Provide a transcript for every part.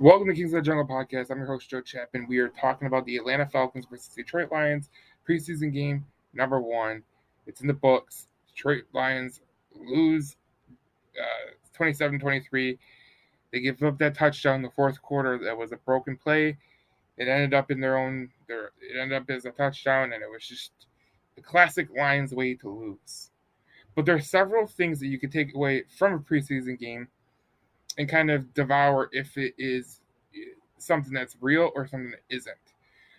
Welcome to Kings of the Jungle podcast. I'm your host, Joe Chapman. We are talking about the Atlanta Falcons versus Detroit Lions preseason game number one. It's in the books. Detroit Lions lose 27-23. They give up that touchdown in the fourth quarter. That was a broken play. It ended up it ended up as a touchdown, and it was just the classic Lions way to lose. But there are several things that you can take away from a preseason game and kind of devour if it is something that's real or something that isn't.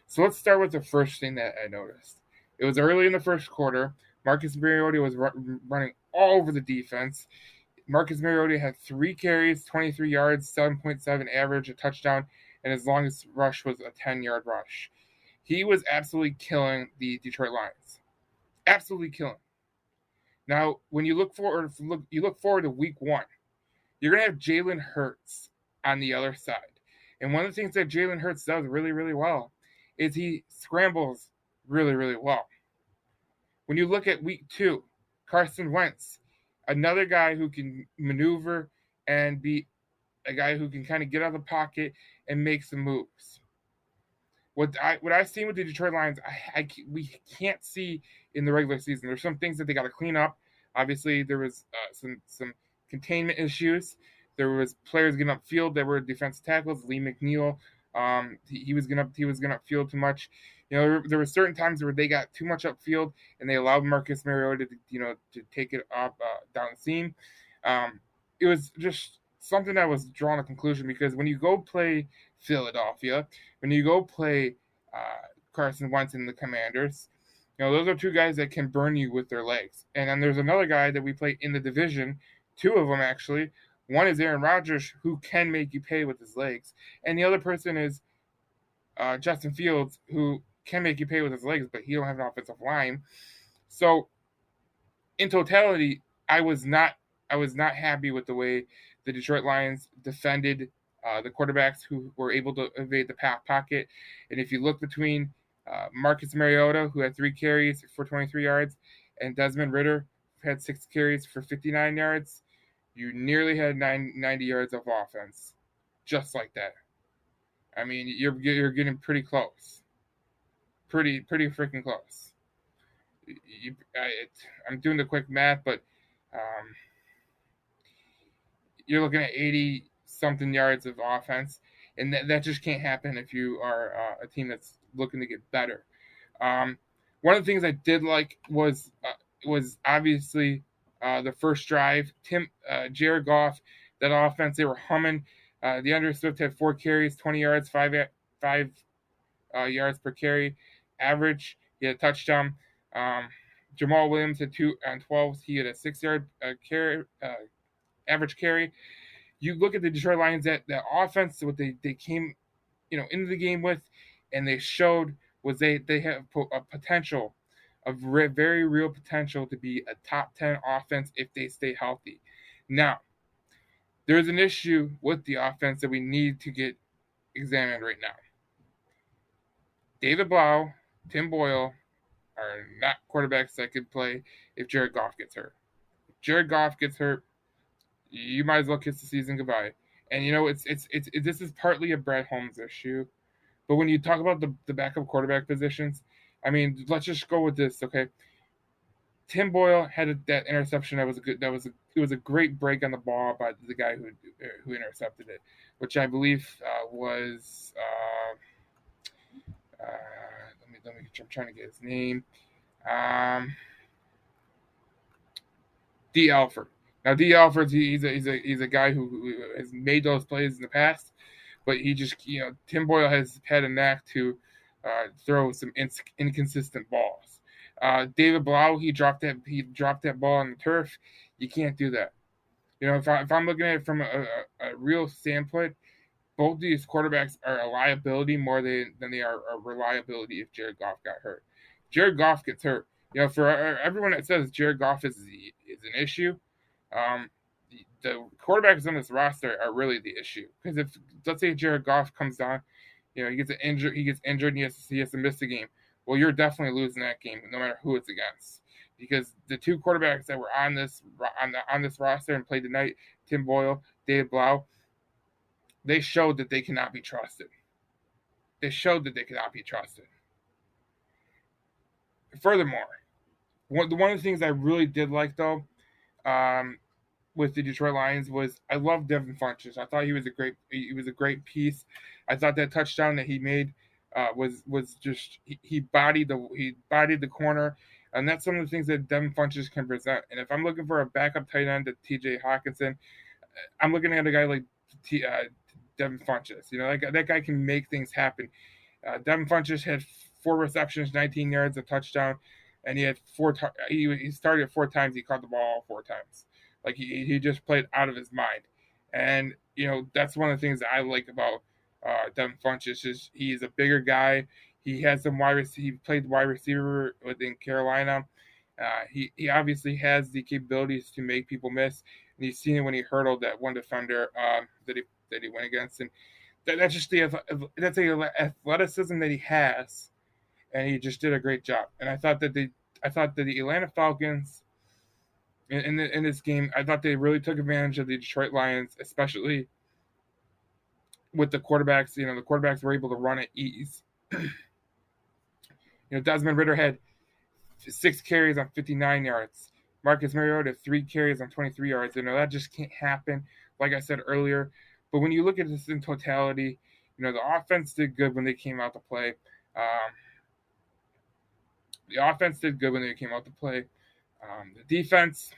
So let's start with the first thing that I noticed. It was early in the first quarter. Marcus Mariota was running all over the defense. Marcus Mariota had 3 carries, 23 yards, 7.7 average, a touchdown, and his longest rush was a 10-yard rush. He was absolutely killing the Detroit Lions. Absolutely killing. Now, when you look forward to week 1, you're going to have Jalen Hurts on the other side. And one of the things that Jalen Hurts does really, really well is he scrambles really, really well. When you look at week 2, Carson Wentz, another guy who can maneuver and be a guy who can kind of get out of the pocket and make some moves. What I've seen with the Detroit Lions, we can't see in the regular season. There's some things that they got to clean up. Obviously, there was some containment issues. There was players getting upfield that were defensive tackles. Lee McNeil, he was getting upfield too much. There were certain times where they got too much upfield and they allowed Marcus Mariota to take it up down the seam. It was just something that was drawn a conclusion because when you go play Philadelphia, when you go play Carson Wentz and the Commanders, those are 2 guys that can burn you with their legs. And then there's another guy that we play in the division, 2 of them actually. One is Aaron Rodgers, who can make you pay with his legs. And the other person is Justin Fields, who can make you pay with his legs, but he don't have an offensive line. So in totality, I was not happy with the way the Detroit Lions defended the quarterbacks who were able to evade the pocket. And if you look between Marcus Mariota, who had 3 carries for 23 yards, and Desmond Ridder, who had 6 carries for 59 yards, you nearly had 90 yards of offense, just like that. I mean, you're getting pretty close, pretty freaking close. I'm doing the quick math, but you're looking at 80 something yards of offense, and that just can't happen if you are a team that's looking to get better. One of the things I did like was obviously the first drive. Jared Goff, that offense, they were humming. DeAndre Swift had 4 carries, 20 yards, 5 yards per carry average. He had a touchdown. Jamal Williams had 2 on 12. He had a 6-yard carry average carry. You look at the Detroit Lions, that offense, what they came into the game with, and they showed was they have a potential, a very real potential to be a top 10 offense if they stay healthy. Now, there's an issue with the offense that we need to get examined right now. David Blau, Tim Boyle are not quarterbacks that could play if Jared Goff gets hurt. If Jared Goff gets hurt, you might as well kiss the season goodbye. And this is partly a Brad Holmes issue. But when you talk about the backup quarterback positions, I mean, let's just go with this, okay? Tim Boyle had that interception. It was a great break on the ball by the guy who intercepted it, which I believe was let me. I'm trying to get his name. D. Alford. Now, D. Alford, he's a guy who has made those plays in the past, but he just Tim Boyle has had a knack to throw some inconsistent balls. David Blau, he dropped that ball on the turf. You can't do that. If I'm looking at it from a real standpoint, both these quarterbacks are a liability more than they are a reliability if Jared Goff got hurt. Jared Goff gets hurt. For everyone that says Jared Goff is an issue, the quarterbacks on this roster are really the issue. Because if, let's say, Jared Goff comes down, he gets injured, and he has to miss the game. Well, you're definitely losing that game, no matter who it's against. Because the 2 quarterbacks that were on this roster and played tonight, Tim Boyle, David Blau, they showed that they cannot be trusted. They showed that they cannot be trusted. Furthermore, one of the things I really did like though, um, with the Detroit Lions was I love Devin Funchess. I thought he was a great piece. I thought that touchdown that he made was just he bodied the corner, and that's some of the things that Devin Funchess can present. And if I'm looking for a backup tight end to T.J. Hawkinson, I'm looking at a guy like Devin Funchess. That guy can make things happen. Devin Funchess had 4 receptions, 19 yards, a touchdown, and he had he started 4 times. He caught the ball all 4 times. Like he just played out of his mind, and that's one of the things that I like about Devin Funchess is he's a bigger guy. He has some He played wide receiver within Carolina. He obviously has the capabilities to make people miss, and you've seen it when he hurdled that one defender that he went against, and that's just the athleticism that he has, and he just did a great job. And I thought that the Atlanta Falcons in this game, I thought they really took advantage of the Detroit Lions, especially with the quarterbacks. The quarterbacks were able to run at ease. Desmond Ridder had 6 carries on 59 yards. Marcus Mariota 3 carries on 23 yards. That just can't happen, like I said earlier. But when you look at this in totality, the offense did good when they came out to play. The defense,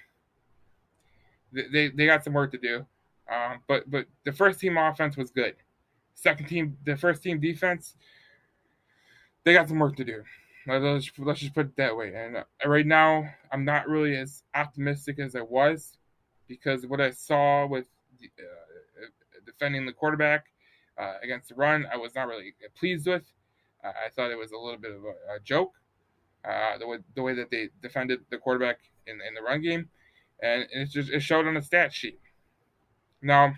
they got some work to do. But the first team offense was good. The first team defense, they got some work to do. Let's just put it that way. And right now, I'm not really as optimistic as I was because what I saw with defending the quarterback against the run, I was not really pleased with. I thought it was a little bit of a joke, the way that they defended the quarterback in the run game, and it showed on the stat sheet. Now,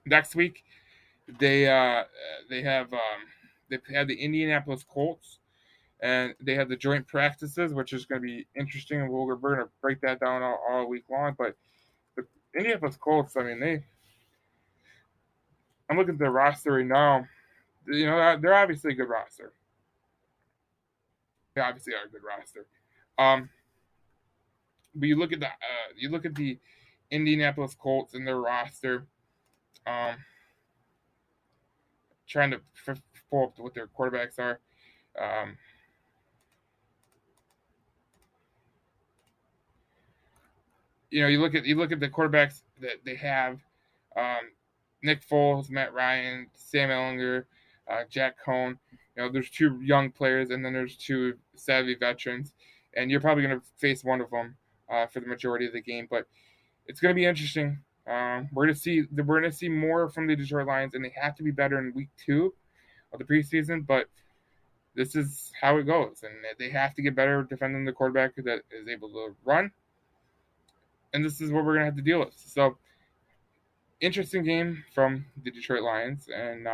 next week they have the Indianapolis Colts, and they have the joint practices, which is going to be interesting. And we're going to break that down all week long. But the Indianapolis Colts, I'm looking at their roster right now. They're obviously a good roster. They obviously are a good roster. But you look at the Indianapolis Colts and their roster. Trying to pull up what their quarterbacks are. You look at the quarterbacks that they have. Nick Foles, Matt Ryan, Sam Ellinger, Jack Cohn. There's 2 young players, and then there's 2 savvy veterans, and you're probably going to face one of them for the majority of the game. But it's going to be interesting. We're going to see more from the Detroit Lions, and they have to be better in week 2 of the preseason. But this is how it goes, and they have to get better defending the quarterback that is able to run. And this is what we're going to have to deal with. So, interesting game from the Detroit Lions. And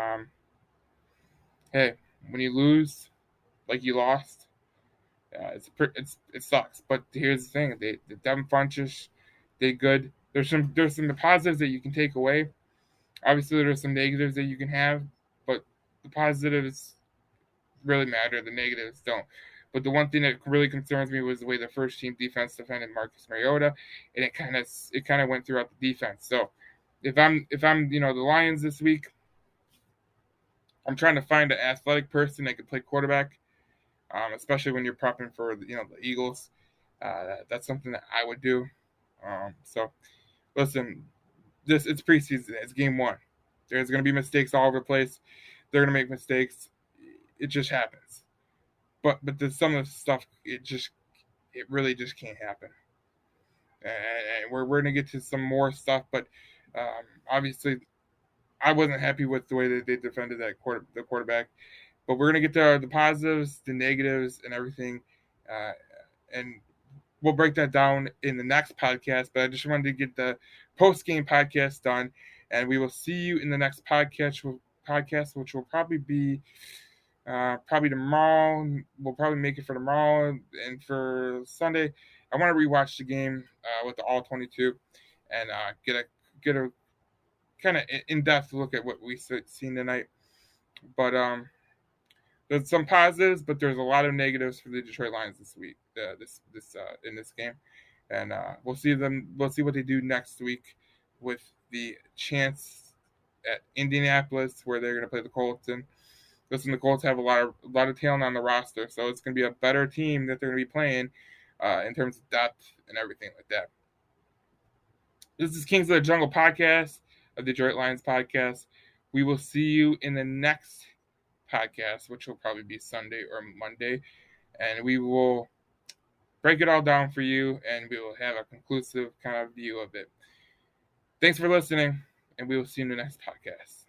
hey, when you lose like you lost, it sucks. But here's the thing: the Devin Funchess did good. There's some positives that you can take away. Obviously, there's some negatives that you can have, but the positives really matter. The negatives don't. But the one thing that really concerns me was the way the first team defense defended Marcus Mariota, and it kind of went throughout the defense. So if I'm the Lions this week, I'm trying to find an athletic person that can play quarterback, especially when you're prepping for the Eagles. That's something that I would do. So listen, it's preseason. It's game 1. There's going to be mistakes all over the place. They're going to make mistakes. It just happens. But there's some of the stuff it really just can't happen. And we're going to get to some more stuff, but obviously I wasn't happy with the way that they defended the quarterback. But we're going to get the positives, the negatives, and everything, and we'll break that down in the next podcast. But I just wanted to get the post-game podcast done, and we will see you in the next podcast, which will probably be tomorrow. We'll probably make it for tomorrow, and for Sunday, I want to rewatch the game with the all 22 and get a kind of in-depth look at what we've seen tonight. But there's some positives, but there's a lot of negatives for the Detroit Lions this week. In this game, and we'll see them. We'll see what they do next week with the chance at Indianapolis, where they're going to play the Colts. And listen, the Colts have a lot of talent on the roster, so it's going to be a better team that they're going to be playing in terms of depth and everything like that. This is Kings of the Jungle podcast, a Detroit Lions podcast. We will see you in the next podcast, which will probably be Sunday or Monday, and we will break it all down for you, and we will have a conclusive kind of view of it. Thanks for listening, and we will see you in the next podcast.